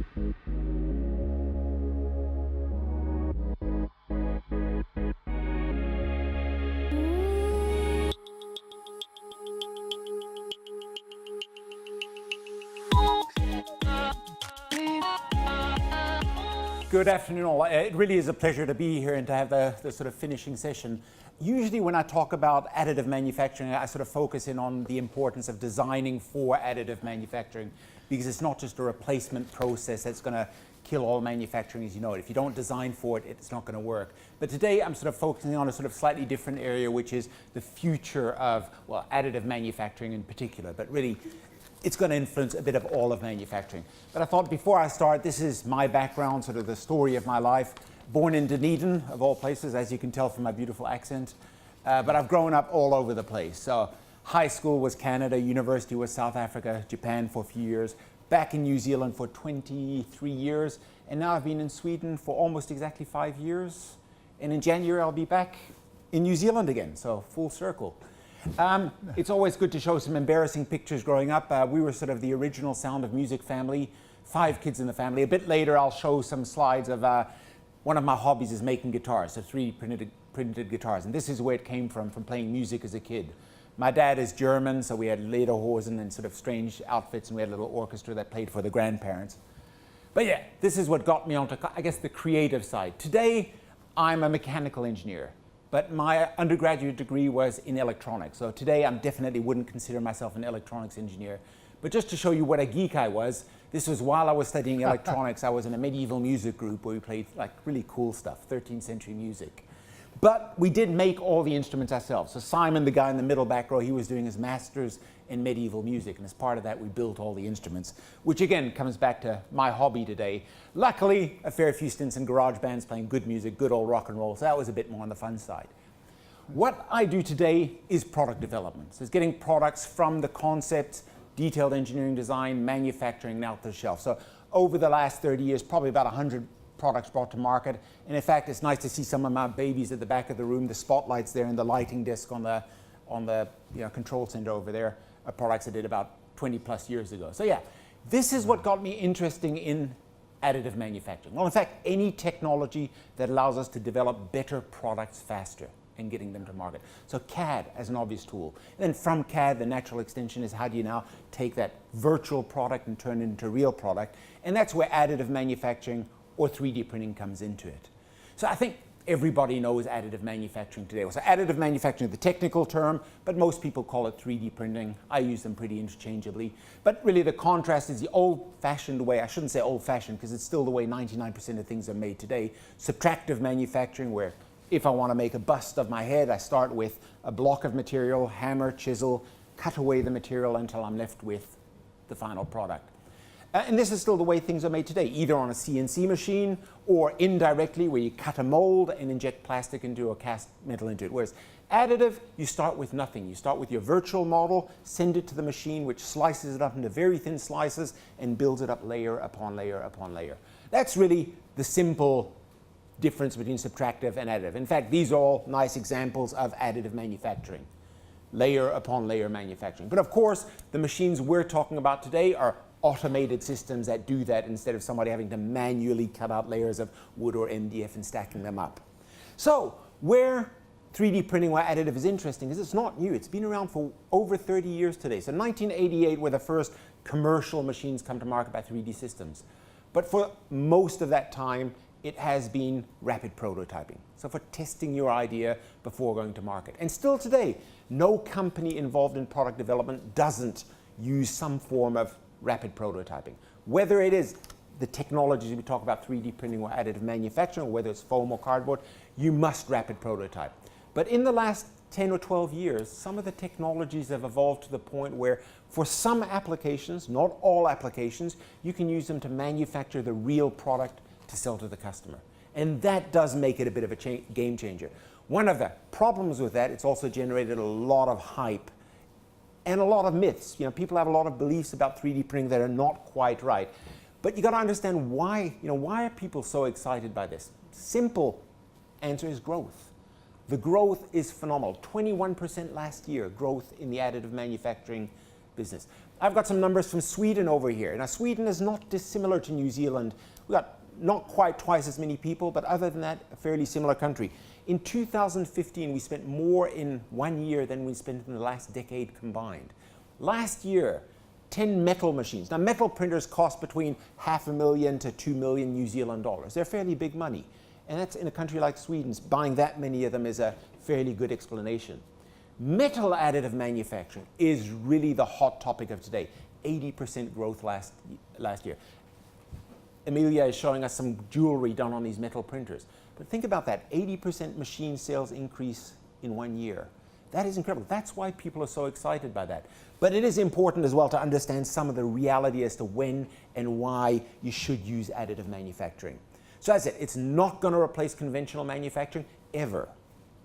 Good afternoon all. It really is a pleasure to be here and to have the sort of finishing session. Usually when I talk about additive manufacturing, I sort of focus in on the importance of designing for additive manufacturing, because it's not just a replacement process that's going to kill all manufacturing as you know it. If you don't design for it, it's not going to work. But today I'm sort of focusing on a sort of slightly different area, which is the future of, well, additive manufacturing in particular, but really it's going to influence a bit of all of manufacturing. But I thought before I start, this is my background, sort of the story of my life. Born in Dunedin, of all places, as you can tell from my beautiful accent. But I've grown up all over the place. So high school was Canada, university was South Africa, Japan for a few years, back in New Zealand for 23 years, and now I've been in Sweden for almost exactly 5 years. And in January, I'll be back in New Zealand again, so full circle. It's always good to show some embarrassing pictures growing up. We were sort of the original Sound of Music family, 5 kids in the family. A bit later I'll show some slides of one of my hobbies is making guitars, so 3D printed guitars. And this is where it came from playing music as a kid. My dad is German, so we had lederhosen and sort of strange outfits, and we had a little orchestra that played for the grandparents. But yeah, this is what got me onto, I guess, the creative side. Today I'm a mechanical engineer. But my undergraduate degree was in electronics. So today I definitely wouldn't consider myself an electronics engineer. But just to show you what a geek I was, this was while I was studying electronics. I was in a medieval music group where we played like really cool stuff, 13th century music. But we did make all the instruments ourselves. So Simon, the guy in the middle back row, he was doing his master's in medieval music. And as part of that, we built all the instruments, which again comes back to my hobby today. Luckily, a fair few stints in garage bands playing good music, good old rock and roll. So that was a bit more on the fun side. What I do today is product development. So it's getting products from the concept, detailed engineering design, manufacturing, and out to the shelf. So over the last 30 years, probably about 100 products brought to market. And in fact, it's nice to see some of my babies at the back of the room, the spotlights there and the lighting disc on the control center over there, products I did about 20 plus years ago. So yeah, this is what got me interested in additive manufacturing. Well, in fact, any technology that allows us to develop better products faster and getting them to market. So CAD as an obvious tool. And then from CAD, the natural extension is how do you now take that virtual product and turn it into a real product? And that's where additive manufacturing or 3D printing comes into it. So I think everybody knows additive manufacturing today. So additive manufacturing is the technical term, but most people call it 3D printing. I use them pretty interchangeably. But really the contrast is the old-fashioned way. I shouldn't say old-fashioned because it's still the way 99% of things are made today. Subtractive manufacturing, where if I want to make a bust of my head, I start with a block of material, hammer, chisel, cut away the material until I'm left with the final product. And this is still the way things are made today, either on a CNC machine or indirectly where you cut a mold and inject plastic into or cast metal into it. Whereas additive, you start with nothing. You start with your virtual model, send it to the machine, which slices it up into very thin slices and builds it up layer upon layer upon layer. That's really the simple difference between subtractive and additive. In fact, these are all nice examples of additive manufacturing, layer upon layer manufacturing. But of course, the machines we're talking about today are automated systems that do that instead of somebody having to manually cut out layers of wood or MDF and stacking them up. So where 3D printing or additive is interesting is it's not new. It's been around for over 30 years today. So 1988 were the first commercial machines come to market by 3D Systems. But for most of that time, it has been rapid prototyping. So for testing your idea before going to market. And still today, no company involved in product development doesn't use some form of rapid prototyping. Whether it is the technologies we talk about, 3D printing or additive manufacturing, or whether it's foam or cardboard, you must rapid prototype. But in the last 10 or 12 years, some of the technologies have evolved to the point where for some applications, not all applications, you can use them to manufacture the real product to sell to the customer. And that does make it a bit of a game changer. One of the problems with that, it's also generated a lot of hype and a lot of myths. You know, people have a lot of beliefs about 3D printing that are not quite right. But you got to understand why, why are people so excited by this? Simple answer is growth. The growth is phenomenal. 21% last year growth in the additive manufacturing business. I've got some numbers from Sweden over here. Now, Sweden is not dissimilar to New Zealand. We've got not quite twice as many people, but other than that, a fairly similar country. In 2015, we spent more in 1 year than we spent in the last decade combined. Last year, 10 metal machines. Now, metal printers cost between $500,000 to $2 million New Zealand dollars. They're fairly big money. And that's in a country like Sweden. Buying that many of them is a fairly good explanation. Metal additive manufacturing is really the hot topic of today. 80% growth last year. Amelia is showing us some jewelry done on these metal printers. But think about that, 80% machine sales increase in 1 year. That is incredible. That's why people are so excited by that. But it is important as well to understand some of the reality as to when and why you should use additive manufacturing. So as I said, it's not going to replace conventional manufacturing ever.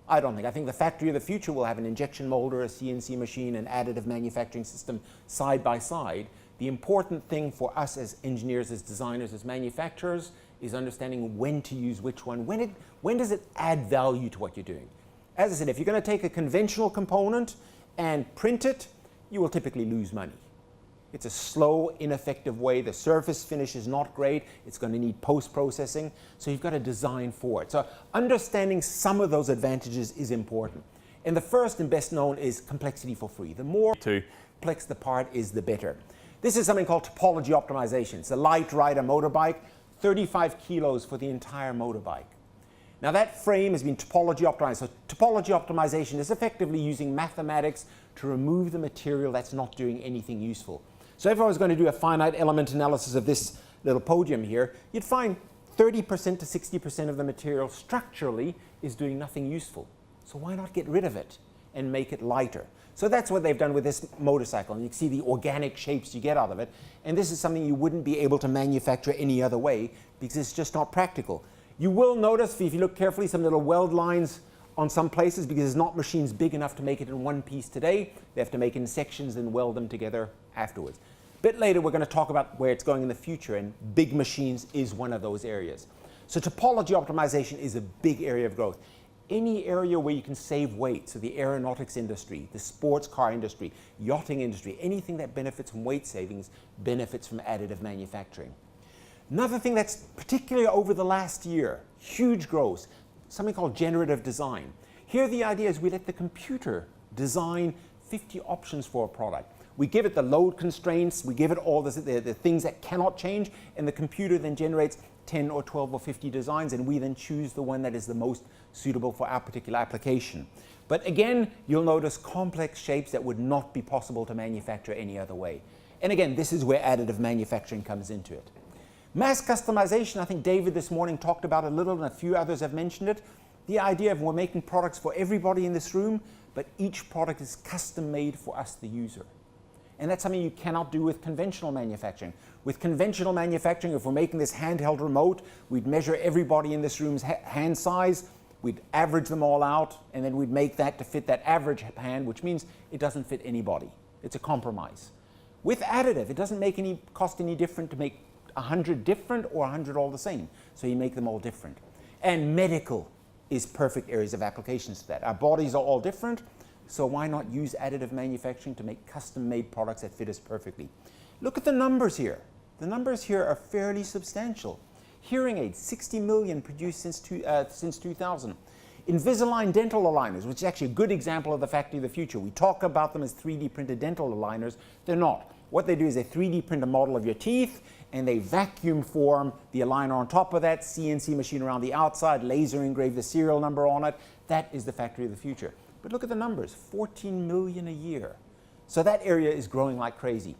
I don't think. I think the factory of the future will have an injection molder, a CNC machine, an additive manufacturing system side by side. The important thing for us as engineers, as designers, as manufacturers is understanding when to use which one. When does it add value to what you're doing? As I said, if you're going to take a conventional component and print it, you will typically lose money. It's a slow, ineffective way. The surface finish is not great. It's going to need post-processing. So you've got to design for it. So understanding some of those advantages is important. And the first and best known is complexity for free. The more complex the part is, the better. This is something called Topology Optimization. It's a light rider motorbike, 35 kilos for the entire motorbike. Now that frame has been topology optimized. So topology optimization is effectively using mathematics to remove the material that's not doing anything useful. So if I was going to do a finite element analysis of this little podium here, you'd find 30% to 60% of the material structurally is doing nothing useful. So why not get rid of it and make it lighter? So that's what they've done with this motorcycle. And you can see the organic shapes you get out of it. And this is something you wouldn't be able to manufacture any other way because it's just not practical. You will notice, if you look carefully, some little weld lines on some places because there's not machines big enough to make it in one piece today. They have to make it in sections and weld them together afterwards. A bit later, we're going to talk about where it's going in the future, and big machines is one of those areas. So topology optimization is a big area of growth. Any area where you can save weight, so the aeronautics industry, the sports car industry, yachting industry, anything that benefits from weight savings benefits from additive manufacturing. Another thing that's particularly over the last year, huge growth, something called generative design. Here the idea is we let the computer design 50 options for a product. We give it the load constraints, we give it all the things that cannot change, and the computer then generates 10 or 12 or 50 designs, and we then choose the one that is the most suitable for our particular application. But again, you'll notice complex shapes that would not be possible to manufacture any other way. And again, this is where additive manufacturing comes into it. Mass customization, I think David this morning talked about a little, and a few others have mentioned it. The idea of we're making products for everybody in this room, but each product is custom made for us, the user. And that's something you cannot do with conventional manufacturing. With conventional manufacturing, if we're making this handheld remote, we'd measure everybody in this room's hand size, we'd average them all out, and then we'd make that to fit that average hand, which means it doesn't fit anybody. It's a compromise. With additive, it doesn't cost any different to make 100 different or 100 all the same. So you make them all different. And medical is perfect areas of applications to that. Our bodies are all different, so why not use additive manufacturing to make custom-made products that fit us perfectly? Look at the numbers here. The numbers here are fairly substantial. Hearing aids, 60 million produced since 2000. Invisalign dental aligners, which is actually a good example of the factory of the future. We talk about them as 3D printed dental aligners. They're not. What they do is they 3D print a model of your teeth, and they vacuum form the aligner on top of that, CNC machine around the outside, laser engrave the serial number on it. That is the factory of the future. But look at the numbers, 14 million a year. So that area is growing like crazy.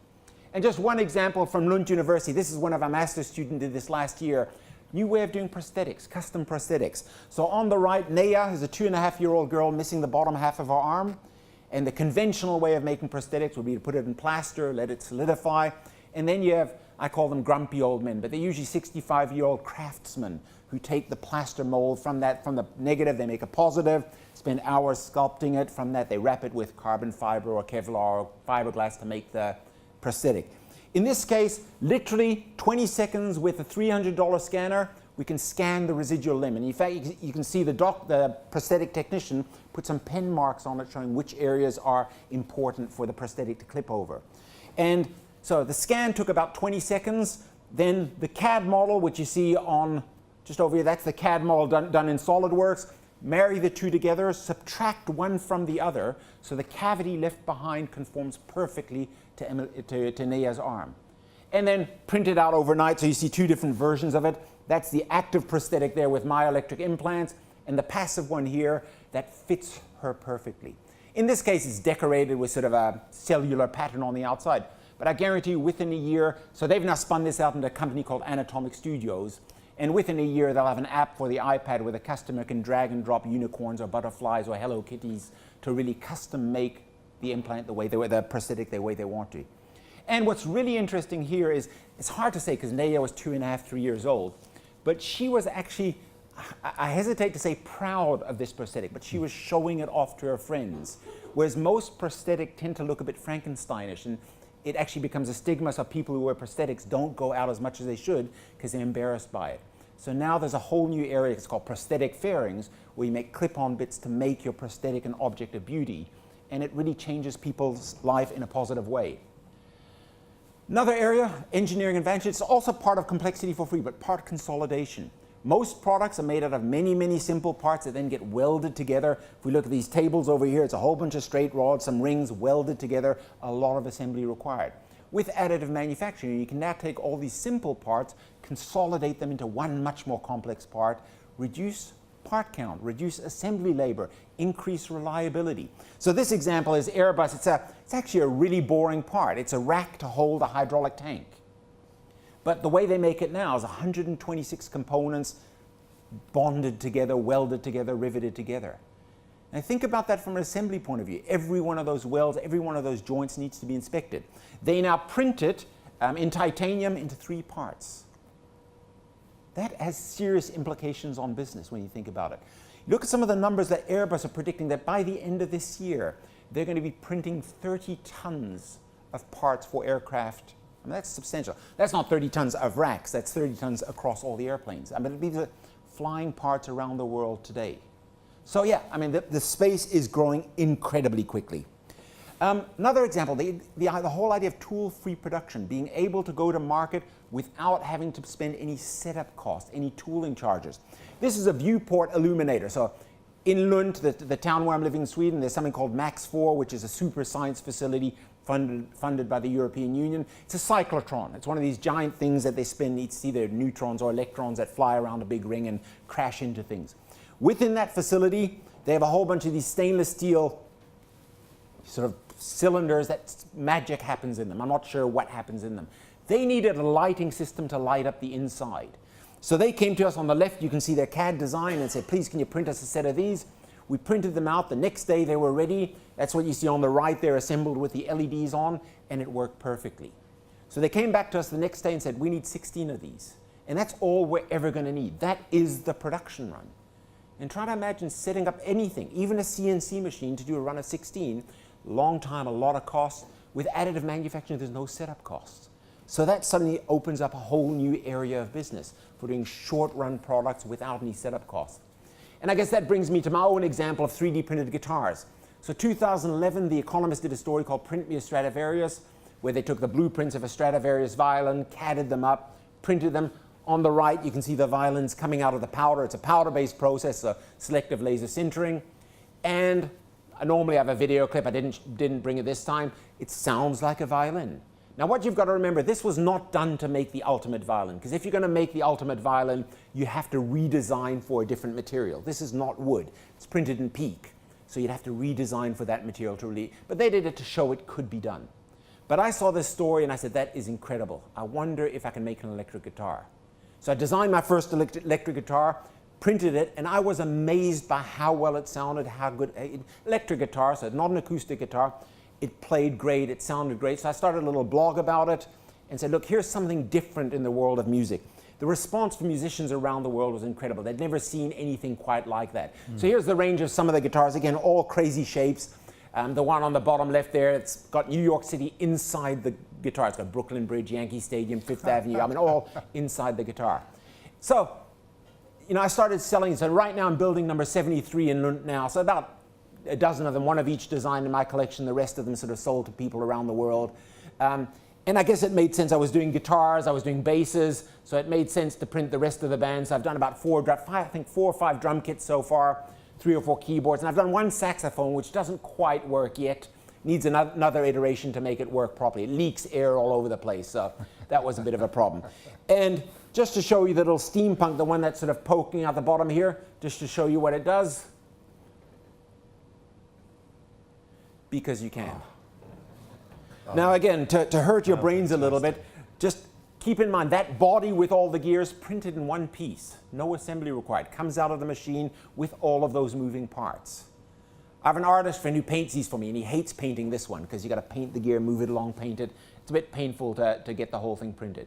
And just one example from Lund University. This is one of our master's students did this last year. New way of doing prosthetics, custom prosthetics. So on the right, Naya is a 2.5-year-old girl missing the bottom half of her arm. And the conventional way of making prosthetics would be to put it in plaster, let it solidify. And then you have, I call them grumpy old men, but they're usually 65-year-old craftsmen who take the plaster mold from the negative, they make a positive, spend hours sculpting it. From that, they wrap it with carbon fiber or Kevlar or fiberglass to make the prosthetic. In this case, literally 20 seconds with a $300 scanner, we can scan the residual limb. And in fact, you can see the prosthetic technician put some pen marks on it showing which areas are important for the prosthetic to clip over. And so the scan took about 20 seconds. Then the CAD model, which you see on just over here, that's the CAD model done in SolidWorks. Marry the two together, subtract one from the other, so the cavity left behind conforms perfectly to Nea's arm. And then print it out overnight, so you see two different versions of it. That's the active prosthetic there with myoelectric implants, and the passive one here that fits her perfectly. In this case, it's decorated with sort of a cellular pattern on the outside. But I guarantee you within a year, so they've now spun this out into a company called Anatomic Studios, and within a year they'll have an app for the iPad where the customer can drag and drop unicorns or butterflies or Hello Kitties to really custom make the implant the prosthetic the way they want to. And what's really interesting here is, it's hard to say because Nea was 2.5, 3 years old, but she was actually, I hesitate to say proud of this prosthetic, but she was showing it off to her friends. Whereas most prosthetic tend to look a bit Frankensteinish, and it actually becomes a stigma, so people who wear prosthetics don't go out as much as they should because they're embarrassed by it. So now there's a whole new area, it's called Prosthetic Fairings, where you make clip-on bits to make your prosthetic an object of beauty, and it really changes people's life in a positive way. Another area, engineering advantage, it's also part of complexity for free, but part consolidation. Most products are made out of many, many simple parts that then get welded together. If we look at these tables over here, it's a whole bunch of straight rods, some rings welded together, a lot of assembly required. With additive manufacturing, you can now take all these simple parts, consolidate them into one much more complex part, reduce part count, reduce assembly labor, increase reliability. So this example is Airbus. It's actually a really boring part. It's a rack to hold a hydraulic tank. But the way they make it now is 126 components bonded together, welded together, riveted together. Now think about that from an assembly point of view. Every one of those welds, every one of those joints needs to be inspected. They now print it in titanium into 3 parts. That has serious implications on business when you think about it. Look at some of the numbers that Airbus are predicting that by the end of this year, they're going to be printing 30 tons of parts for aircraft. I mean, that's substantial. That's not 30 tons of racks, that's 30 tons across all the airplanes. I mean, these are flying parts around the world today. So yeah, I mean, the space is growing incredibly quickly. Another example, the whole idea of tool-free production, being able to go to market without having to spend any setup cost, any tooling charges. This is a viewport illuminator. So in Lund, the town where I'm living in Sweden, there's something called Max 4, which is a super science facility funded by the European Union. It's a cyclotron. It's one of these giant things that they spin. It's either neutrons or electrons that fly around a big ring and crash into things. Within that facility, they have a whole bunch of these stainless steel sort of cylinders that magic happens in them. I'm not sure what happens in them. They needed a lighting system to light up the inside. So they came to us. On the left, you can see their CAD design and said, please, can you print us a set of these? We printed them out. The next day they were ready. That's what you see on the right there, assembled with the LEDs on, and it worked perfectly. So they came back to us the next day and said, we need 16 of these. And that's all we're ever going to need. That is the production run. And try to imagine setting up anything, even a CNC machine to do a run of 16, long time, a lot of costs. With additive manufacturing, there's no setup costs. So that suddenly opens up a whole new area of business for doing short-run products without any setup costs. And I guess that brings me to my own example of 3D printed guitars. So 2011, The Economist did a story called Print Me a Stradivarius, where they took the blueprints of a Stradivarius violin, CAD'd them up, printed them. On the right, you can see the violins coming out of the powder. It's a powder-based process, so selective laser sintering. And I normally have a video clip. I didn't bring it this time. It sounds like a violin. Now what you've got to remember, this was not done to make the ultimate violin, because if you're going to make the ultimate violin, you have to redesign for a different material. This is not wood. It's printed in PEEK, so you'd have to redesign for that material to really, but they did it to show it could be done. But I saw this story and I said, that is incredible. I wonder if I can make an electric guitar. So I designed my first electric guitar, printed it, and I was amazed by how well it sounded, how good, electric guitar, so not an acoustic guitar. It played great, it sounded great. So I started a little blog about it and said, look, here's something different in the world of music. The response from musicians around the world was incredible. They'd never seen anything quite like that. So here's the range of some of the guitars. Again, all crazy shapes. The one on the bottom left there, it's got New York City inside the guitar. It's got Brooklyn Bridge, Yankee Stadium, Fifth Avenue. I mean, all inside the guitar. So, you know, I started selling. So right now I'm building number 73 in Lund now. So about a dozen of them, one of each design in my collection. The rest of them sort of sold to people around the world. And I guess it made sense. I was doing guitars, I was doing basses, so it made sense to print the rest of the bands. I've done about 4 or 5 drum kits so far, 3 or 4 keyboards, and I've done 1 saxophone, which doesn't quite work yet. Needs another iteration to make it work properly. It leaks air all over the place, so that was a bit of a problem. And just to show you the little steampunk, the one that's sort of poking out the bottom here, just to show you what it does. Because you can. Now again, to hurt your brains a little bit, just keep in mind that body with all the gears printed in one piece. No assembly required. Comes out of the machine with all of those moving parts. I have an artist friend who paints these for me, and he hates painting this one because you got to paint the gear, move it along, paint it. It's a bit painful to get the whole thing printed.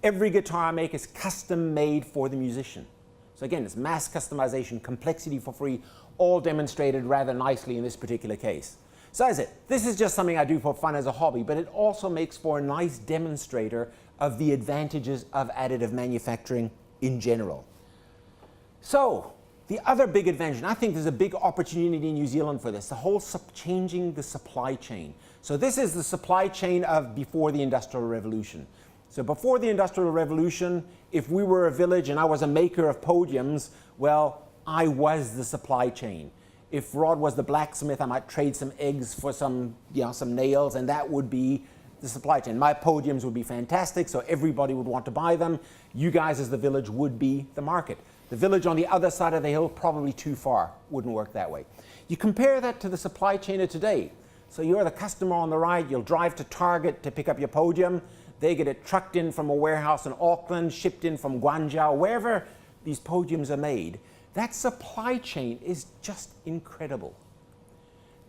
Every guitar I make is custom made for the musician. So again, it's mass customization, complexity for free, all demonstrated rather nicely in this particular case. So as this is just something I do for fun as a hobby, but it also makes for a nice demonstrator of the advantages of additive manufacturing in general. So the other big advantage, and I think there's a big opportunity in New Zealand for this, the whole changing the supply chain. So this is the supply chain of before the Industrial Revolution. So before the Industrial Revolution, if we were a village and I was a maker of podiums, well, I was the supply chain. If Rod was the blacksmith, I might trade some eggs for some nails, and that would be the supply chain. My podiums would be fantastic, so everybody would want to buy them. You guys as the village would be the market. The village on the other side of the hill, probably too far. Wouldn't work that way. You compare that to the supply chain of today. So you're the customer on the right, you'll drive to Target to pick up your podium. They get it trucked in from a warehouse in Auckland, shipped in from Guangzhou, wherever these podiums are made. That supply chain is just incredible.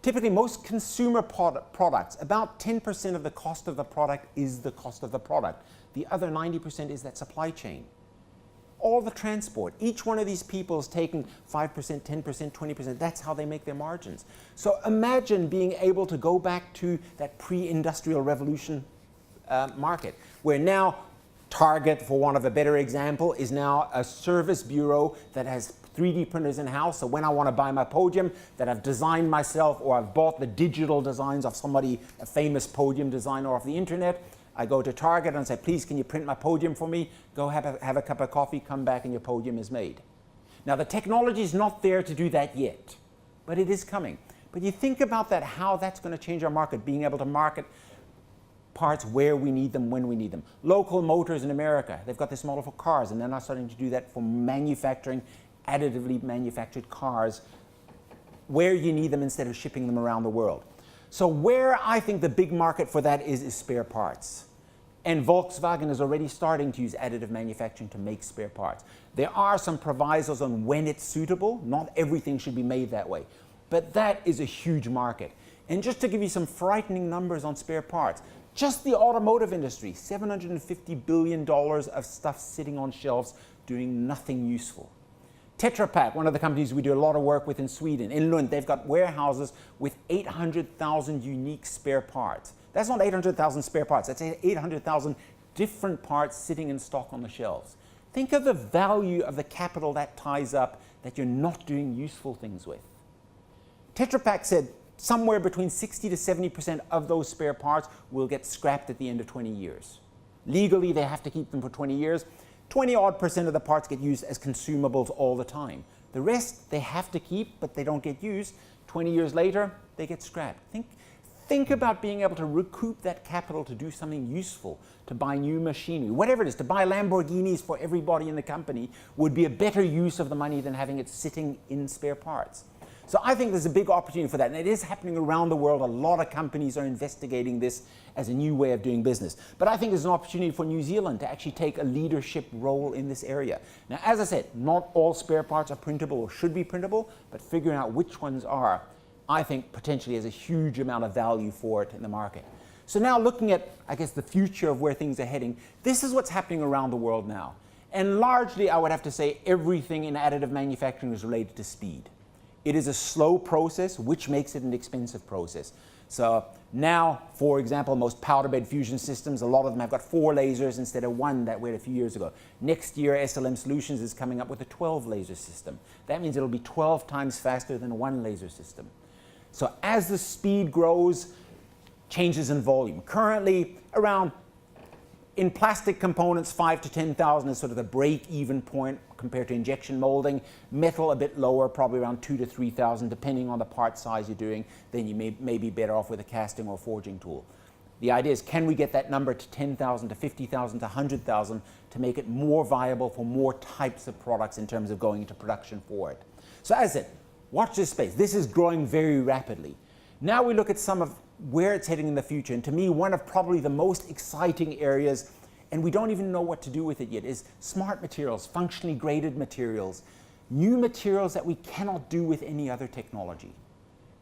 Typically, most consumer products, about 10% of the cost of the product is the cost of the product. The other 90% is that supply chain. All the transport, each one of these people is taking 5%, 10%, 20%. That's how they make their margins. So imagine being able to go back to that pre-industrial revolution market, where now Target, for want of a better example, is now a service bureau that has 3D printers in-house. So when I want to buy my podium that I've designed myself, or I've bought the digital designs of somebody, a famous podium designer off the internet, I go to Target and say, please, can you print my podium for me? Go have a cup of coffee, come back, and your podium is made. Now, the technology is not there to do that yet, but it is coming. But you think about that, how that's going to change our market, being able to market parts where we need them, when we need them. Local Motors in America, they've got this model for cars, and they're now starting to do that for manufacturing additively manufactured cars where you need them instead of shipping them around the world. So where I think the big market for that is spare parts. And Volkswagen is already starting to use additive manufacturing to make spare parts. There are some provisos on when it's suitable. Not everything should be made that way. But that is a huge market. And just to give you some frightening numbers on spare parts, just the automotive industry, $750 billion of stuff sitting on shelves doing nothing useful. Tetra Pak, one of the companies we do a lot of work with in Sweden, in Lund, they've got warehouses with 800,000 unique spare parts. That's not 800,000 spare parts, that's 800,000 different parts sitting in stock on the shelves. Think of the value of the capital that ties up that you're not doing useful things with. Tetra Pak said somewhere between 60 to 70% of those spare parts will get scrapped at the end of 20 years. Legally, they have to keep them for 20 years. 20-odd% of the parts get used as consumables all the time. The rest they have to keep, but they don't get used. 20 years later, they get scrapped. Think about being able to recoup that capital to do something useful, to buy new machinery, whatever it is. To buy Lamborghinis for everybody in the company would be a better use of the money than having it sitting in spare parts. So I think there's a big opportunity for that, and it is happening around the world. A lot of companies are investigating this as a new way of doing business. But I think there's an opportunity for New Zealand to actually take a leadership role in this area. Now, as I said, not all spare parts are printable or should be printable, but figuring out which ones are, I think potentially has a huge amount of value for it in the market. So now looking at, I guess, the future of where things are heading, this is what's happening around the world now. And largely, I would have to say, everything in additive manufacturing is related to speed. It is a slow process, which makes it an expensive process. So now, for example, most powder bed fusion systems, a lot of them have got 4 lasers instead of 1 that we had a few years ago. Next year, SLM Solutions is coming up with a 12 laser system. That means it'll be 12 times faster than a 1 laser system. So as the speed grows, changes in volume. Currently, around, in plastic components, 5 to 10,000 is sort of the break-even point compared to injection molding. Metal a bit lower, probably around 2 to 3,000, depending on the part size you're doing. Then you may be better off with a casting or forging tool. The idea is, can we get that number to 10,000 to 50,000 to 100,000 to make it more viable for more types of products in terms of going into production for it? So as I said, watch this space. This is growing very rapidly. Now we look at some of where it's heading in the future, and to me, one of probably the most exciting areas, and we don't even know what to do with it yet, is smart materials, functionally graded materials, new materials that we cannot do with any other technology.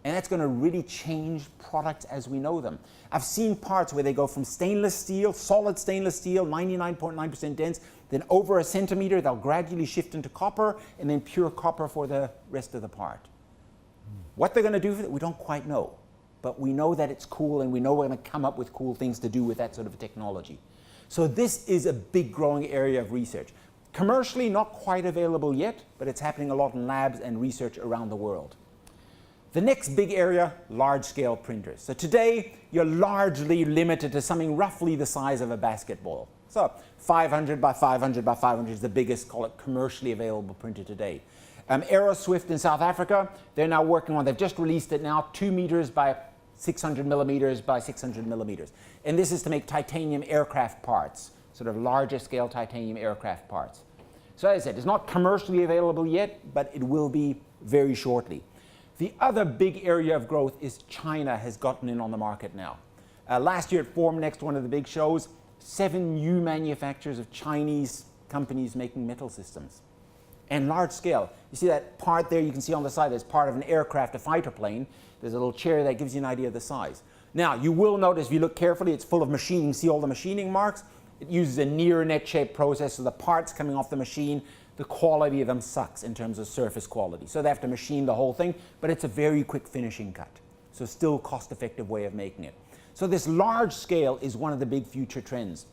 And that's going to really change products as we know them. I've seen parts where they go from stainless steel, solid stainless steel, 99.9% dense, then over a centimeter, they'll gradually shift into copper, and then pure copper for the rest of the part. What they're going to do with it, we don't quite know. But we know that it's cool, and we know we're going to come up with cool things to do with that sort of technology. So this is a big growing area of research. Commercially, not quite available yet, but it's happening a lot in labs and research around the world. The next big area, large-scale printers. So today, you're largely limited to something roughly the size of a basketball. So 500 by 500 by 500 is the biggest, call it, commercially available printer today. Aeroswift in South Africa, they're now working on, they've just released it now, 2 meters by 600 millimeters by 600 millimeters. And this is to make titanium aircraft parts, sort of larger scale titanium aircraft parts. So as I said, it's not commercially available yet, but it will be very shortly. The other big area of growth is China has gotten in on the market now. Last year at Formnext, one of the big shows, 7 new manufacturers of Chinese companies making metal systems. And large scale. You see that part there you can see on the side as part of an aircraft, a fighter plane. There's a little chair that gives you an idea of the size. Now, you will notice, if you look carefully, it's full of machining. See all the machining marks? It uses a near net shape process, so the parts coming off the machine, the quality of them sucks in terms of surface quality. So they have to machine the whole thing, but it's a very quick finishing cut. So still cost-effective way of making it. So this large scale is one of the big future trends.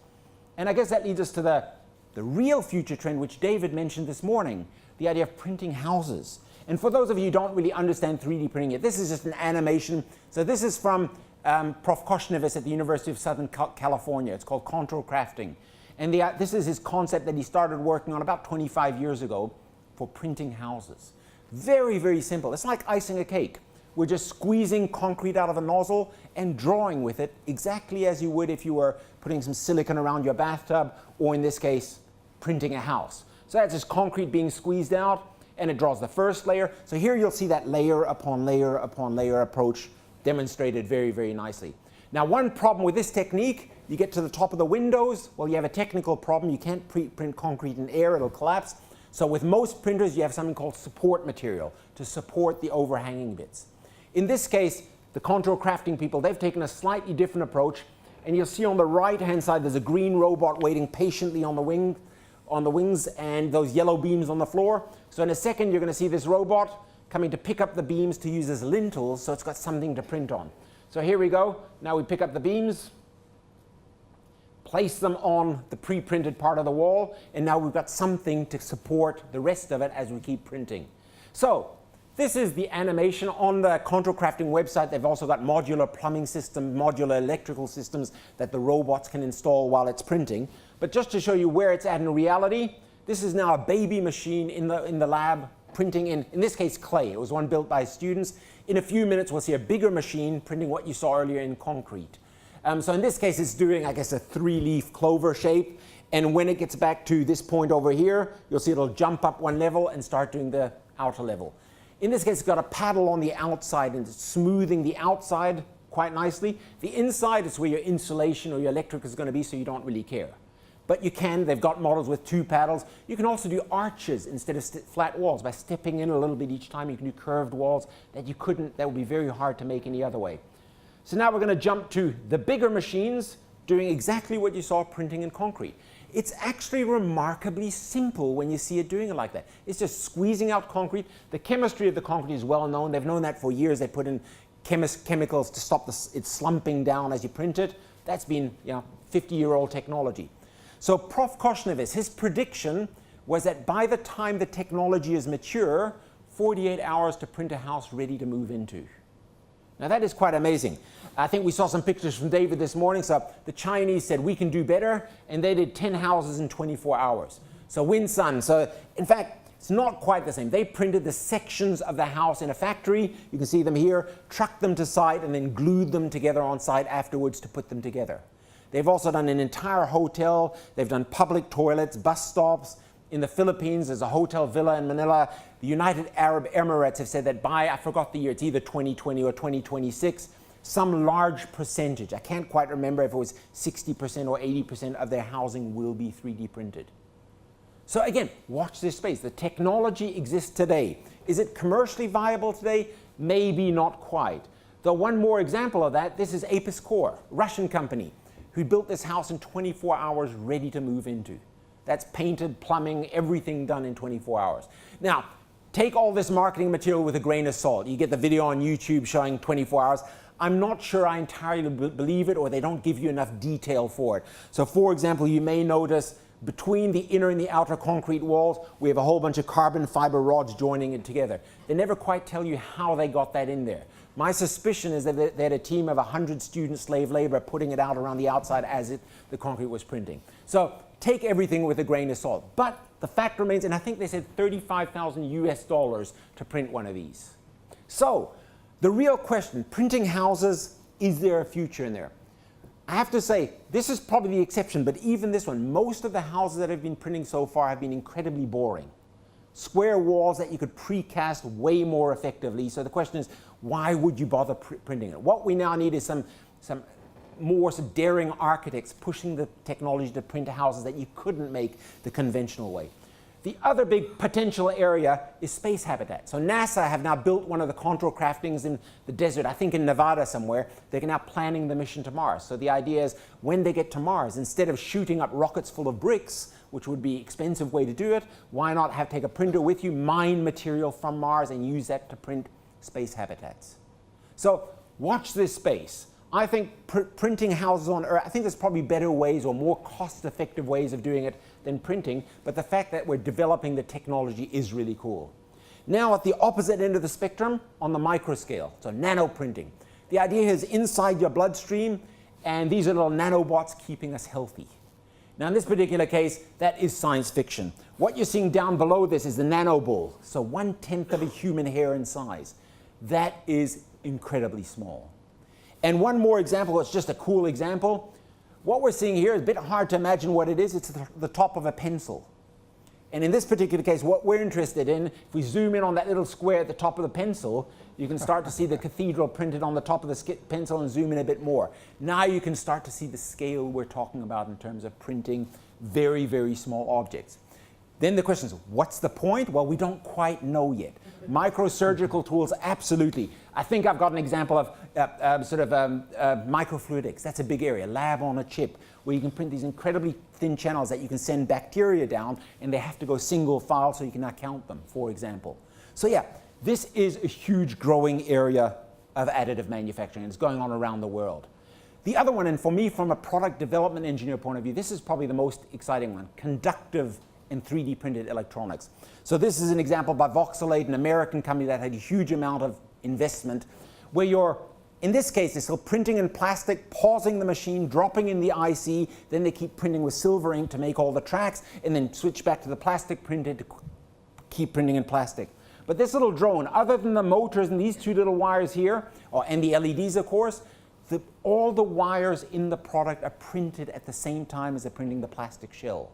And I guess that leads us to the real future trend, which David mentioned this morning, the idea of printing houses. And for those of you who don't really understand 3D printing yet, this is just an animation. So this is from Prof. Koshnevitz at the University of Southern California. It's called contour crafting. And this is his concept that he started working on about 25 years ago for printing houses. Very, very simple. It's like icing a cake. We're just squeezing concrete out of a nozzle and drawing with it exactly as you would if you were putting some silicone around your bathtub, or in this case, printing a house. So that's just concrete being squeezed out, and it draws the first layer. So here you'll see that layer upon layer upon layer approach demonstrated very, very nicely. Now, one problem with this technique, you get to the top of the windows, well, you have a technical problem. You can't print concrete in air, it'll collapse. So with most printers, you have something called support material to support the overhanging bits. In this case, the contour crafting people, they've taken a slightly different approach, and you'll see on the right-hand side, there's a green robot waiting patiently on the wings and those yellow beams on the floor. So in a second, you're going to see this robot coming to pick up the beams to use as lintels, so it's got something to print on. So here we go. Now we pick up the beams, place them on the pre-printed part of the wall, and now we've got something to support the rest of it as we keep printing. So this is the animation on the contour crafting website. They've also got modular plumbing systems, modular electrical systems that the robots can install while it's printing. But just to show you where it's at in reality, this is now a baby machine in the lab printing in this case, clay. It was one built by students. In a few minutes, we'll see a bigger machine printing what you saw earlier in concrete. So in this case, it's doing, I guess, a 3-leaf clover shape. And when it gets back to this point over here, you'll see it'll jump up one level and start doing the outer level. In this case, it's got a paddle on the outside and it's smoothing the outside quite nicely. The inside is where your insulation or your electric is going to be, so you don't really care. But you can, they've got models with 2 paddles. You can also do arches instead of flat walls. By stepping in a little bit each time, you can do curved walls that you couldn't, that would be very hard to make any other way. So now we're going to jump to the bigger machines doing exactly what you saw printing in concrete. It's actually remarkably simple when you see it doing it like that. It's just squeezing out concrete. The chemistry of the concrete is well known. They've known that for years. They put in chemicals to stop it slumping down as you print it. That's been 50-year-old technology. So Prof. Koshnevitz, his prediction was that by the time the technology is mature, 48 hours to print a house ready to move into. Now that is quite amazing. I think we saw some pictures from David this morning. So the Chinese said we can do better, and they did 10 houses in 24 hours. So wind, sun. So in fact, it's not quite the same. They printed the sections of the house in a factory. You can see them here, trucked them to site, and then glued them together on site afterwards to put them together. They've also done an entire hotel. They've done public toilets, bus stops. In the Philippines, there's a hotel villa in Manila. The United Arab Emirates have said that by, I forgot the year, it's either 2020 or 2026, some large percentage, I can't quite remember if it was 60% or 80% of their housing will be 3D printed. So again, watch this space. The technology exists today. Is it commercially viable today? Maybe not quite. Though one more example of that, this is Apis Core, Russian company, who built this house in 24 hours ready to move into. That's painted, plumbing, everything done in 24 hours. Now, take all this marketing material with a grain of salt. You get the video on YouTube showing 24 hours. I'm not sure I entirely believe it, or they don't give you enough detail for it. So for example, you may notice between the inner and the outer concrete walls, we have a whole bunch of carbon fiber rods joining it together. They never quite tell you how they got that in there. My suspicion is that they had a team of 100 student slave labor putting it out around the outside as the concrete was printing. So take everything with a grain of salt. But the fact remains, and I think they said $35,000 US to print one of these. So the real question, printing houses, is there a future in there? I have to say, this is probably the exception, but even this one, most of the houses that have been printing so far have been incredibly boring. Square walls that you could precast way more effectively. So the question is, why would you bother printing it? What we now need is some more daring architects pushing the technology to print houses that you couldn't make the conventional way. The other big potential area is space habitat. So NASA have now built one of the contour craftings in the desert, I think in Nevada somewhere. They're now planning the mission to Mars. So the idea is when they get to Mars, instead of shooting up rockets full of bricks, which would be an expensive way to do it, why not take a printer with you, mine material from Mars, and use that to print space habitats? So watch this space. I think printing houses on Earth, I think there's probably better ways or more cost-effective ways of doing it than printing, but the fact that we're developing the technology is really cool. Now at the opposite end of the spectrum, on the micro scale, so nano printing. The idea is inside your bloodstream, and these are little nanobots keeping us healthy. Now in this particular case, that is science fiction. What you're seeing down below this is the nanobull, so 1/10 of a human hair in size. That is incredibly small. And one more example, it's just a cool example. What we're seeing here is a bit hard to imagine what it is. It's the top of a pencil. And in this particular case, what we're interested in, if we zoom in on that little square at the top of the pencil, you can start to see the cathedral printed on the top of the pencil, and zoom in a bit more. Now you can start to see the scale we're talking about in terms of printing very, very small objects. Then the question is, what's the point? Well, we don't quite know yet. Microsurgical tools, absolutely. I think I've got an example of microfluidics. That's a big area, lab on a chip, where you can print these incredibly thin channels that you can send bacteria down, and they have to go single file so you cannot count them, for example. So yeah, this is a huge growing area of additive manufacturing. It's going on around the world. The other one, and for me, from a product development engineer point of view, this is probably the most exciting one, conductive and 3D printed electronics. So this is an example by Voxelate, an American company that had a huge amount of investment, where you're, in this case, they're still printing in plastic, pausing the machine, dropping in the IC, then they keep printing with silver ink to make all the tracks, and then switch back to the plastic printed to keep printing in plastic. But this little drone, other than the motors and these two little wires here, and the LEDs of course, all the wires in the product are printed at the same time as they're printing the plastic shell.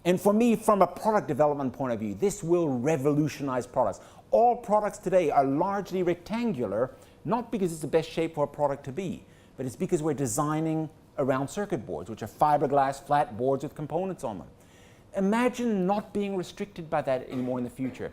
And for me, from a product development point of view, this will revolutionize products. All products today are largely rectangular, not because it's the best shape for a product to be, but it's because we're designing around circuit boards, which are fiberglass flat boards with components on them. Imagine not being restricted by that anymore in the future.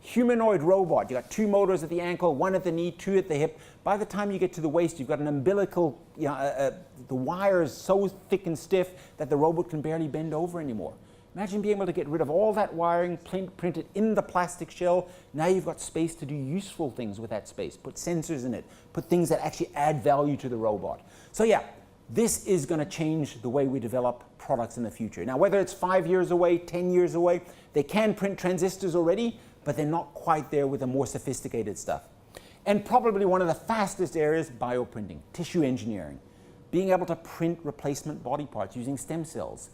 Humanoid robot, you got 2 motors at the ankle, 1 at the knee, 2 at the hip. By the time you get to the waist, you've got an umbilical, the wire is so thick and stiff that the robot can barely bend over anymore. Imagine being able to get rid of all that wiring, print it in the plastic shell. Now you've got space to do useful things with that space. Put sensors in it, put things that actually add value to the robot. So yeah, this is going to change the way we develop products in the future. Now whether it's 5 years away, 10 years away, they can print transistors already, but they're not quite there with the more sophisticated stuff. And probably one of the fastest areas, bioprinting, tissue engineering, being able to print replacement body parts using stem cells.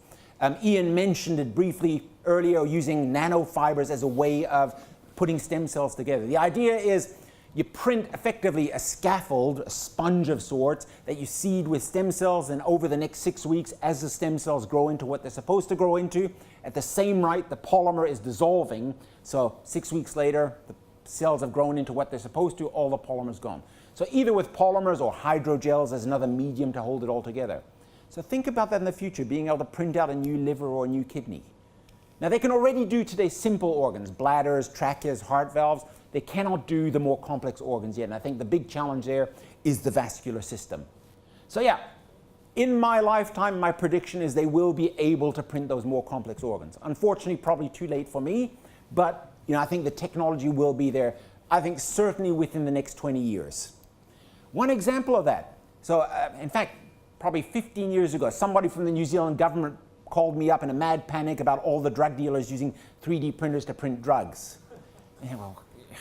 Ian mentioned it briefly earlier, using nanofibers as a way of putting stem cells together. The idea is you print effectively a scaffold, a sponge of sorts, that you seed with stem cells, and over the next 6 weeks, as the stem cells grow into what they're supposed to grow into, at the same rate, the polymer is dissolving. So 6 weeks later, the cells have grown into what they're supposed to, all the polymer's gone. So either with polymers or hydrogels as another medium to hold it all together. So think about that in the future, being able to print out a new liver or a new kidney. Now they can already do today simple organs, bladders, tracheas, heart valves. They cannot do the more complex organs yet, and I think the big challenge there is the vascular system. So yeah, in my lifetime, my prediction is they will be able to print those more complex organs. Unfortunately, probably too late for me, but I think the technology will be there, I think certainly within the next 20 years. One example of that, so in fact, probably 15 years ago, somebody from the New Zealand government called me up in a mad panic about all the drug dealers using 3D printers to print drugs.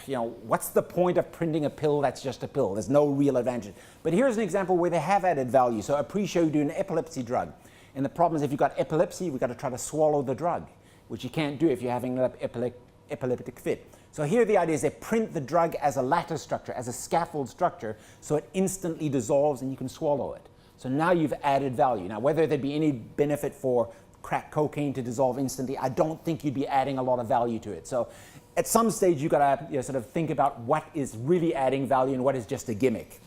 What's the point of printing a pill that's just a pill? There's no real advantage. But here's an example where they have added value. So I appreciate you doing an epilepsy drug. And the problem is if you've got epilepsy, we've got to try to swallow the drug, which you can't do if you're having an epileptic fit. So here the idea is they print the drug as a lattice structure, as a scaffold structure, so it instantly dissolves and you can swallow it. So now you've added value. Now whether there'd be any benefit for crack cocaine to dissolve instantly, I don't think you'd be adding a lot of value to it. So at some stage you've got to sort of think about what is really adding value and what is just a gimmick.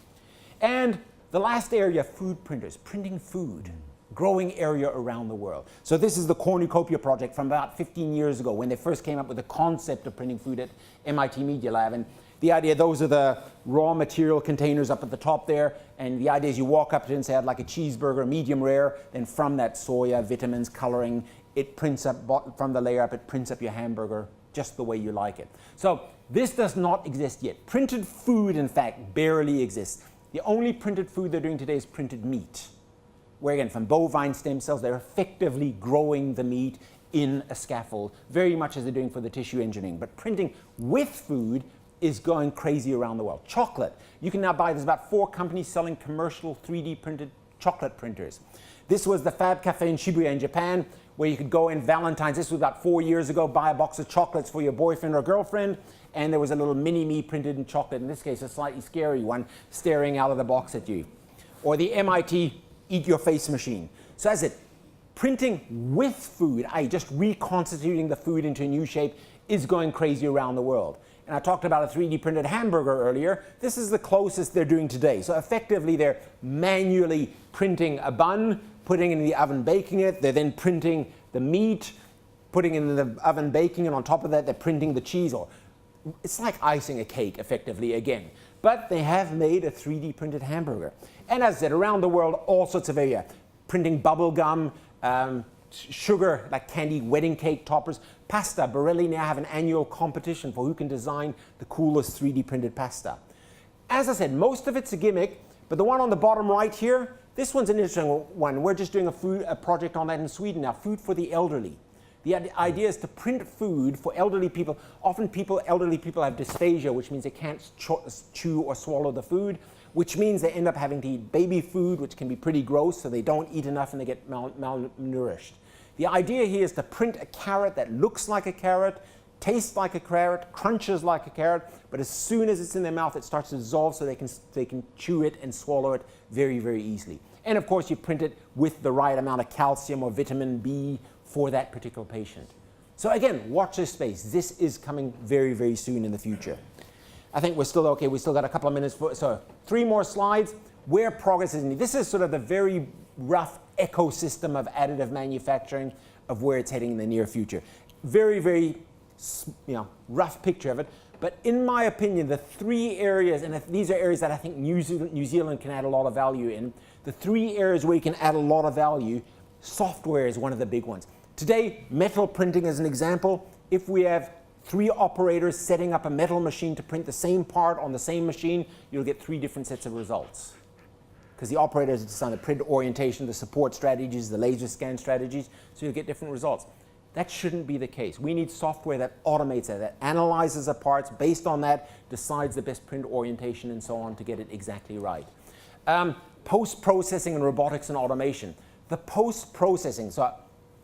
And the last area, food printers, printing food, growing area around the world. So this is the Cornucopia Project from about 15 years ago when they first came up with the concept of printing food at MIT Media Lab. And the idea, those are the raw material containers up at the top there, and the idea is you walk up to it and say, I'd like a cheeseburger, medium rare, then from that soya, vitamins, coloring, it prints up, from the layer up, it prints up your hamburger just the way you like it. So this does not exist yet. Printed food, in fact, barely exists. The only printed food they're doing today is printed meat, where again, from bovine stem cells, they're effectively growing the meat in a scaffold, very much as they're doing for the tissue engineering. But printing with food is going crazy around the world. Chocolate. You can now buy, there's about 4 companies selling commercial 3D printed chocolate printers. This was the Fab Cafe in Shibuya in Japan, where you could go in Valentine's, this was about 4 years ago, buy a box of chocolates for your boyfriend or girlfriend, and there was a little mini-me printed in chocolate, in this case a slightly scary one, staring out of the box at you. Or the MIT Eat Your Face machine. So as it, printing with food, i.e. just reconstituting the food into a new shape, is going crazy around the world. And I talked about a 3D printed hamburger earlier. This is the closest they're doing today. So effectively they're manually printing a bun, putting it in the oven, baking it. They're then printing the meat, putting it in the oven, baking it. On top of that, they're printing the cheese. Or it's like icing a cake, effectively, again. But they have made a 3D printed hamburger. And as I said, around the world, all sorts of area. Printing bubble gum, sugar, like candy, wedding cake toppers. Pasta, Borelli now have an annual competition for who can design the coolest 3D printed pasta. As I said, most of it's a gimmick, but the one on the bottom right here, this one's an interesting one. We're just doing a project on that in Sweden now, food for the elderly. The idea is to print food for elderly people. Often elderly people have dysphagia, which means they can't chew or swallow the food, which means they end up having to eat baby food, which can be pretty gross, so they don't eat enough and they get malnourished. The idea here is to print a carrot that looks like a carrot, tastes like a carrot, crunches like a carrot, but as soon as it's in their mouth, it starts to dissolve so they can chew it and swallow it very, very easily. And of course, you print it with the right amount of calcium or vitamin B for that particular patient. So again, watch this space. This is coming very, very soon in the future. I think we're still okay. We still got a couple of minutes so 3 more slides. Where progress is needed. This is sort of the very rough ecosystem of additive manufacturing of where it's heading in the near future. Very, very rough picture of it. But in my opinion, the 3 areas, and these are areas that I think New Zealand can add a lot of value in, the 3 areas where you can add a lot of value, software is one of the big ones. Today, metal printing as an example, if we have 3 operators setting up a metal machine to print the same part on the same machine, you'll get 3 different sets of results. Because the operators decide the print orientation, the support strategies, the laser scan strategies, so you'll get different results. That shouldn't be the case. We need software that automates that analyzes the parts, based on that, decides the best print orientation and so on to get it exactly right. Post-processing and robotics and automation. The post-processing, so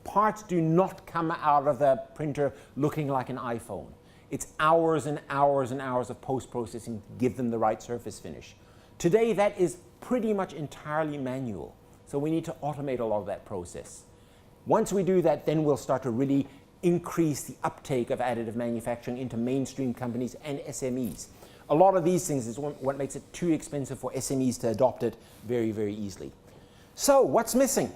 parts do not come out of the printer looking like an iPhone. It's hours and hours and hours of post-processing to give them the right surface finish. Today, that is pretty much entirely manual. So we need to automate a lot of that process. Once we do that, then we'll start to really increase the uptake of additive manufacturing into mainstream companies and SMEs. A lot of these things is what makes it too expensive for SMEs to adopt it very, very easily. So what's missing?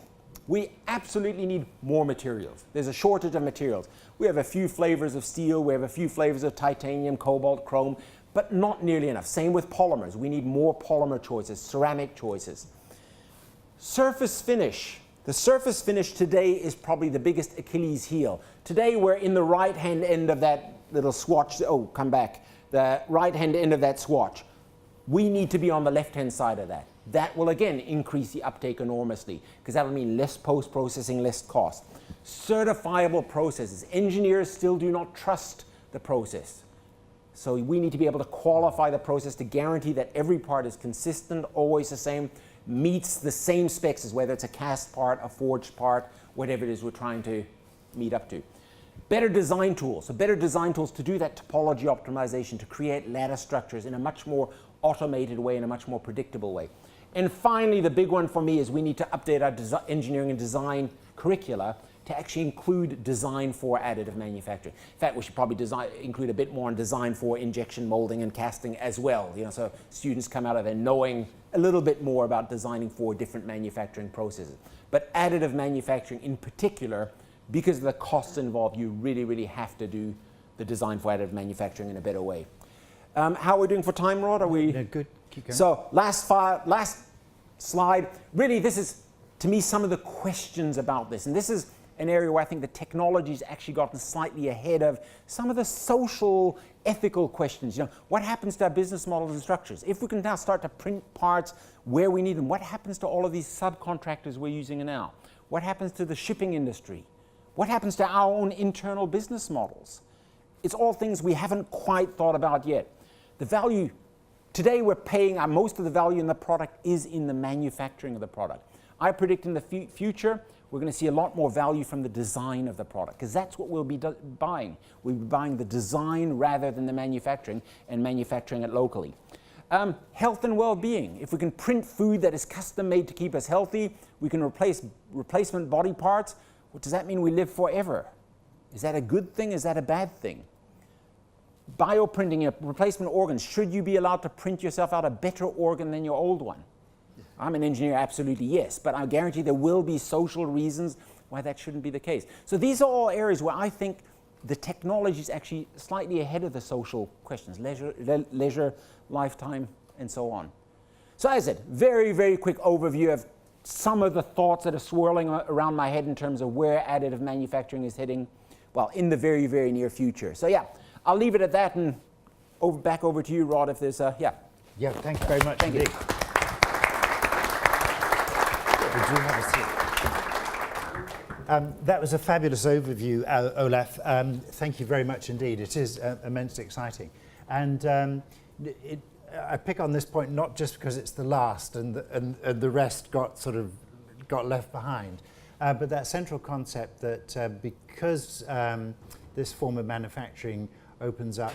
We absolutely need more materials. There's a shortage of materials. We have a few flavors of steel, we have a few flavors of titanium, cobalt, chrome, but not nearly enough. Same with polymers. We need more polymer choices, ceramic choices. Surface finish. The surface finish today is probably the biggest Achilles heel. Today we're in the right-hand end of that little swatch. Oh, come back. The right-hand end of that swatch. We need to be on the left-hand side of that. That will again increase the uptake enormously because that will mean less post-processing, less cost. Certifiable processes. Engineers still do not trust the process. So we need to be able to qualify the process to guarantee that every part is consistent, always the same, meets the same specs as whether it's a cast part, a forged part, whatever it is we're trying to meet up to. Better design tools. So better design tools to do that topology optimization, to create lattice structures in a much more automated way, in a much more predictable way. And finally, the big one for me is we need to update our engineering and design curricula to actually include design for additive manufacturing. In fact, we should probably include a bit more on design for injection molding and casting as well. So students come out of there knowing a little bit more about designing for different manufacturing processes. But additive manufacturing in particular, because of the costs involved, you really, really have to do the design for additive manufacturing in a better way. How are we doing for time, Rod? Are we? No, good. Keep going. So last slide. Really, this is, to me, some of the questions about this. And this is an area where I think the technology's actually gotten slightly ahead of some of the social, ethical questions. What happens to our business models and structures? If we can now start to print parts where we need them, what happens to all of these subcontractors we're using now? What happens to the shipping industry? What happens to our own internal business models? It's all things we haven't quite thought about yet. The value, today we're paying, most of the value in the product is in the manufacturing of the product. I predict in the future, we're going to see a lot more value from the design of the product, because that's what we'll be buying. We'll be buying the design rather than the manufacturing, and manufacturing it locally. Health and well-being. If we can print food that is custom-made to keep us healthy, we can replace replacement body parts. What does that mean? We live forever. Is that a good thing? Is that a bad thing? Bioprinting, replacement organs. Should you be allowed to print yourself out a better organ than your old one? I'm an engineer, absolutely yes, but I guarantee there will be social reasons why that shouldn't be the case. So these are all areas where I think the technology is actually slightly ahead of the social questions, leisure, lifetime, and so on. So as I said, very, very quick overview of some of the thoughts that are swirling around my head in terms of where additive manufacturing is heading, well, in the very, very near future. So yeah, I'll leave it at that and back over to you, Rod, if there's Yeah, thank you very much Thank indeed. you. Would you have a seat? That was a fabulous overview, Olaf. Thank you very much indeed. It is immensely exciting. And I pick on this point not just because it's the last and the rest got left behind, but that central concept that because this form of manufacturing opens up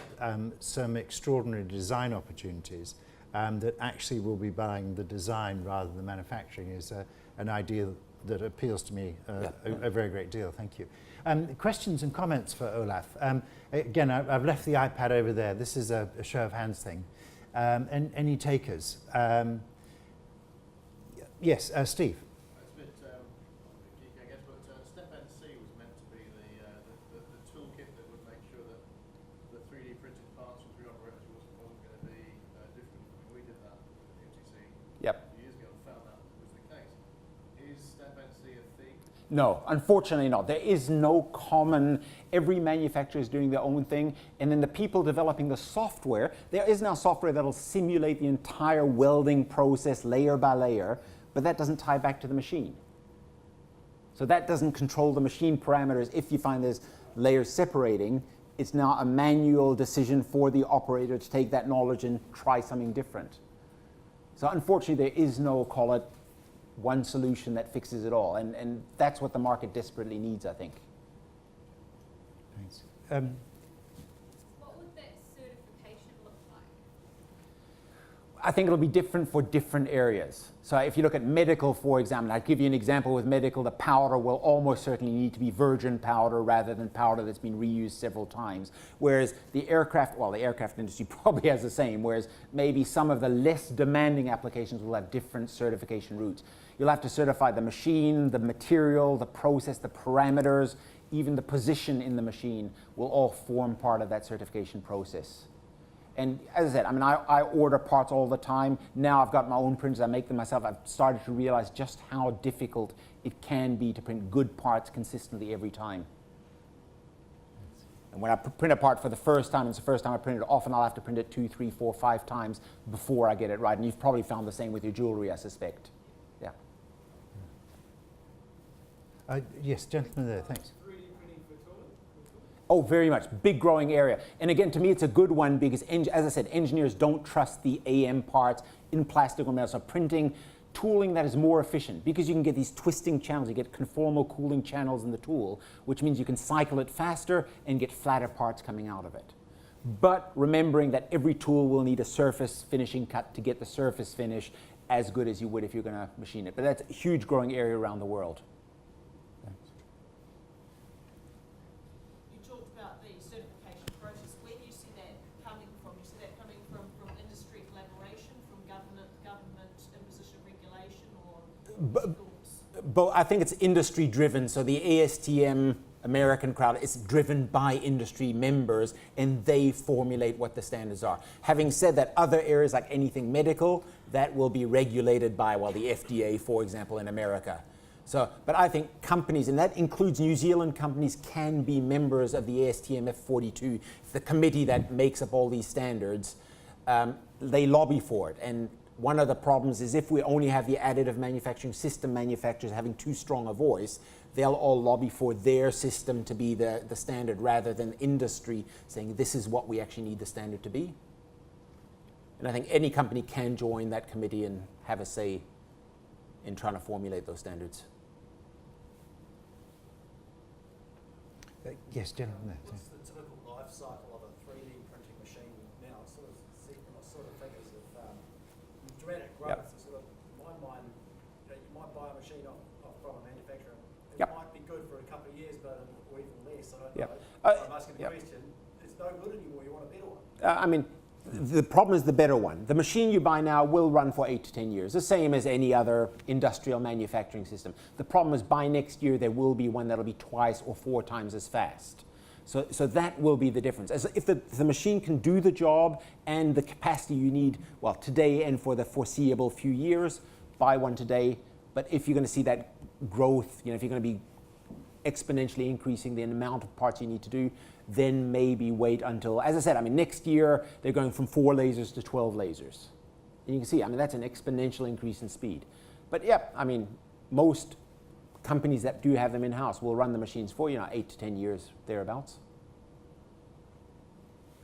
some extraordinary design opportunities, that actually we'll be buying the design rather than the manufacturing is an idea that appeals to me a very great deal. Thank you. Questions and comments for Olaf. Again, I've left the iPad over there. This is a show of hands thing. Any takers? Yes, Steve. It's a bit geeky, I guess, but Step NC was meant to be the toolkit that would make sure that the 3D printed parts from 3D operators wasn't going to be different. I mean, we did that at UTC years ago and found that was the case. Is Step NC a thing? No, unfortunately not. There is no common, every manufacturer is doing their own thing, and then the people developing the software, there is now software that will simulate the entire welding process layer by layer, but that doesn't tie back to the machine. So that doesn't control the machine parameters. If you find there's layers separating, it's now a manual decision for the operator to take that knowledge and try something different. So unfortunately, there is no, call it, one solution that fixes it all. And that's what the market desperately needs, I think. Thanks. What would that certification look like? I think it'll be different for different areas. So if you look at medical, for example, I'll give you an example with medical, the powder will almost certainly need to be virgin powder rather than powder that's been reused several times. Whereas the aircraft, well, the aircraft industry probably has the same, whereas maybe some of the less demanding applications will have different certification routes. You'll have to certify the machine, the material, the process, the parameters, even the position in the machine will all form part of that certification process. And as I said, I mean, I order parts all the time. Now I've got my own printers, I make them myself. I've started to realize just how difficult it can be to print good parts consistently every time. And when I print a part for the first time, it's the first time I print it, often I'll have to print it 2, 3, 4, 5 times before I get it right. And you've probably found the same with your jewelry, I suspect. Yeah. Yes, gentleman there, thanks. Oh, very much. Big growing area. And again, to me, it's a good one because, as I said, engineers don't trust the AM parts in plastic or metal. So printing tooling that is more efficient because you can get these twisting channels. You get conformal cooling channels in the tool, which means you can cycle it faster and get flatter parts coming out of it. But remembering that every tool will need a surface finishing cut to get the surface finish as good as you would if you're going to machine it. But that's a huge growing area around the world. But I think it's industry driven. So the ASTM American crowd is driven by industry members and they formulate what the standards are. Having said that, other areas like anything medical, that will be regulated by, well, the FDA, for example, in America. So, but I think companies, and that includes New Zealand companies, can be members of the ASTM F42, the committee that makes up all these standards. They lobby for it. And one of the problems is if we only have the additive manufacturing system manufacturers having too strong a voice, they'll all lobby for their system to be the standard rather than industry saying this is what we actually need the standard to be. And I think any company can join that committee and have a say in trying to formulate those standards. Yes, gentlemen there. What's the typical life cycle of a 3D printing machine now? Sort of figures of dramatic growth. Yep. So sort of, in my mind, you might buy a machine off from a manufacturer. It Yep. might be good for a couple of years, but or even less. I don't Yep. know. I'm asking the Yep. question. It's no good anymore. You want a better one. I mean, the problem is the better one. The machine you buy now will run for 8 to 10 years, the same as any other industrial manufacturing system. The problem is by next year there will be one that'll be twice or 4 times as fast. So that will be the difference. As if the machine can do the job and the capacity you need, well, today and for the foreseeable few years, buy one today. But if you're going to see that growth, if you're going to be exponentially increasing the amount of parts you need to do, then maybe wait until, as I said, I mean, next year they're going from 4 lasers to 12 lasers. And you can see, I mean, that's an exponential increase in speed. But yeah, I mean, most companies that do have them in-house will run the machines for, 8 to 10 years, thereabouts.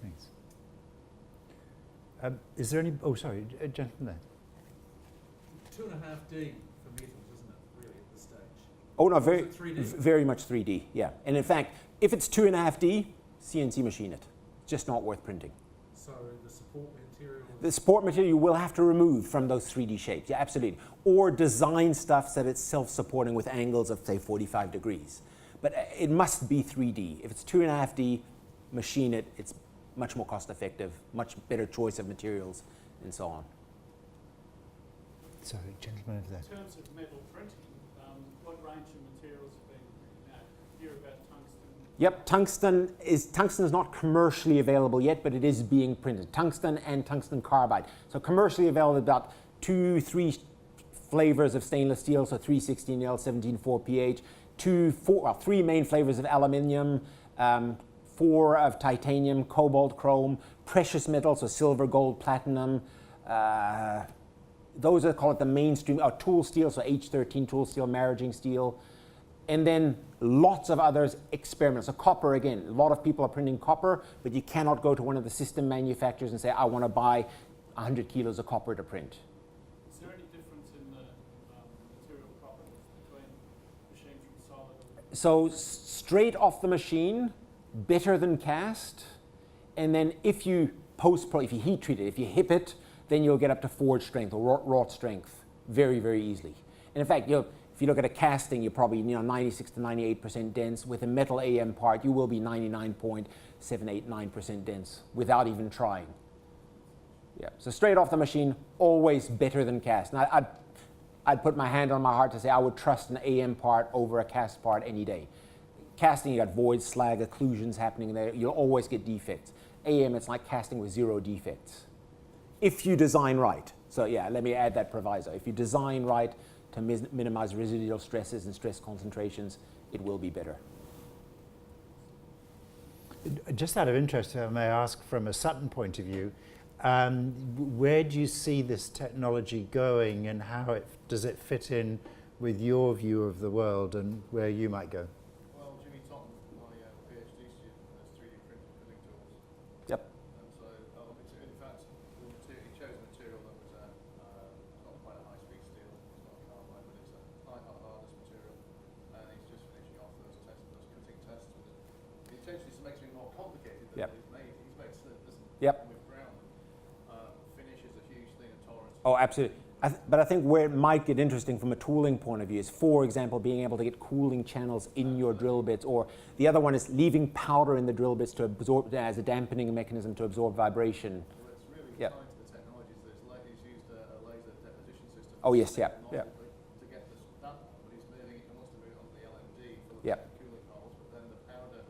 Thanks. Is there any, oh, sorry, gentleman there. 2.5D for metals, isn't it, really, at this stage? Oh, no, Or is it 3D? very much 3D, yeah. And in fact, if it's 2.5D, CNC machine it. It's just not worth printing. So the support material... The support material you will have to remove from those 3D shapes, yeah, absolutely. Or design stuff so that it's self-supporting with angles of, say, 45 degrees. But it must be 3D. If it's 2.5D, machine it. It's much more cost-effective, much better choice of materials, and so on. Sorry, gentleman over there. In terms of metal printing, what range of materials have been printed out? Hear about tungsten? Yep, tungsten is not commercially available yet, but it is being printed. Tungsten and tungsten carbide. So commercially available about 2-3 flavors of stainless steel, so 316L, 17.4 pH, 3 main flavors of aluminium, 4 of titanium, cobalt, chrome, precious metals, so silver, gold, platinum. Those are called the mainstream, tool steel, so H13 tool steel, maraging steel. and then lots of others experiments. So copper, again, a lot of people are printing copper, but you cannot go to one of the system manufacturers and say, I want to buy 100 kilos of copper to print. Is there any difference in the material properties between machine from solid? So straight off the machine, better than cast, and then if you if you heat treat it, if you hip it, then you'll get up to forged strength or wrought strength very, very easily. And in fact, if you look at a casting, you're probably 96 to 98% dense. With a metal AM part, you will be 99.789% dense without even trying. Yeah. So straight off the machine, always better than cast. Now, I'd put my hand on my heart to say I would trust an AM part over a cast part any day. Casting, you got voids, slag, occlusions happening there. You'll always get defects. AM, it's like casting with 0 defects, if you design right. So yeah, let me add that proviso. If you design right to minimize residual stresses and stress concentrations, it will be better. Just out of interest, if I may ask from a Sutton point of view, where do you see this technology going, and how does it fit in with your view of the world and where you might go? Well, Jimmy Totten, my PhD student, has 3D printed filling tools. Yep. And so, in fact, he chose a material that was not quite a high-speed steel, it's not carbide, but it's a hardness material. And he's just finishing off those cutting tests with it. The intention is to make something more complicated than Yep. he's made. He's made slim, doesn't he? Yep. With ground. Finish is a huge thing, and tolerance. Oh, absolutely. But I think where it might get interesting from a tooling point of view is, for example, being able to get cooling channels in your drill bits, or the other one is leaving powder in the drill bits to absorb as a dampening mechanism to absorb vibration. Well, it's really Yep. tied to the technologies. He's used a laser deposition system. Oh, yes, yeah, yeah. To get this done, but he's moving it, he wants to move it onto the LMD for the Yep. cooling holes, but then the powder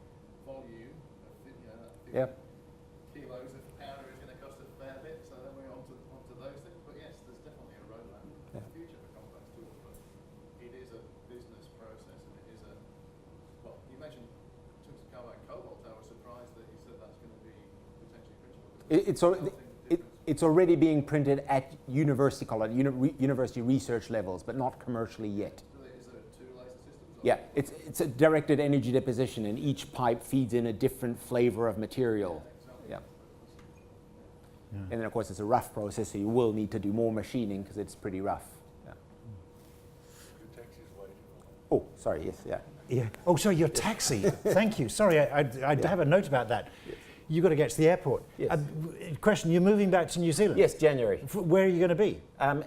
volume of 50 Yep. kilos of powder is going to cost a fair bit, so then we're onto those things. But yes, there's definitely a roadmap for the future for complex tools, but it is a business process, and it is a, well, you mentioned tungsten carbide and cobalt. I was surprised that you said that's going to be potentially printable. It's already being printed at university college, university research levels, but not commercially yet. Is there 2 laser systems? Yeah, it's a directed energy deposition, and each pipe feeds in a different flavor of material. Yeah. And then, of course, it's a rough process, so you will need to do more machining because it's pretty rough. Yeah. Oh, sorry, yes, yeah. Yeah. Oh, sorry, your taxi. Thank you. Sorry, I have a note about that. You've got to get to the airport. Yes. Question, you're moving back to New Zealand? Yes, January. Where are you going to be?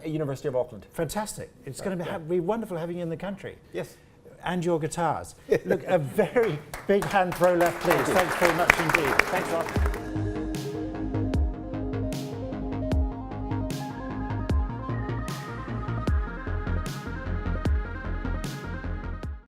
University of Auckland. Fantastic. It's going to be wonderful having you in the country. Yes. And your guitars. Look, a very big hand for Olaf, please. Thanks very much indeed. Thanks, Rob.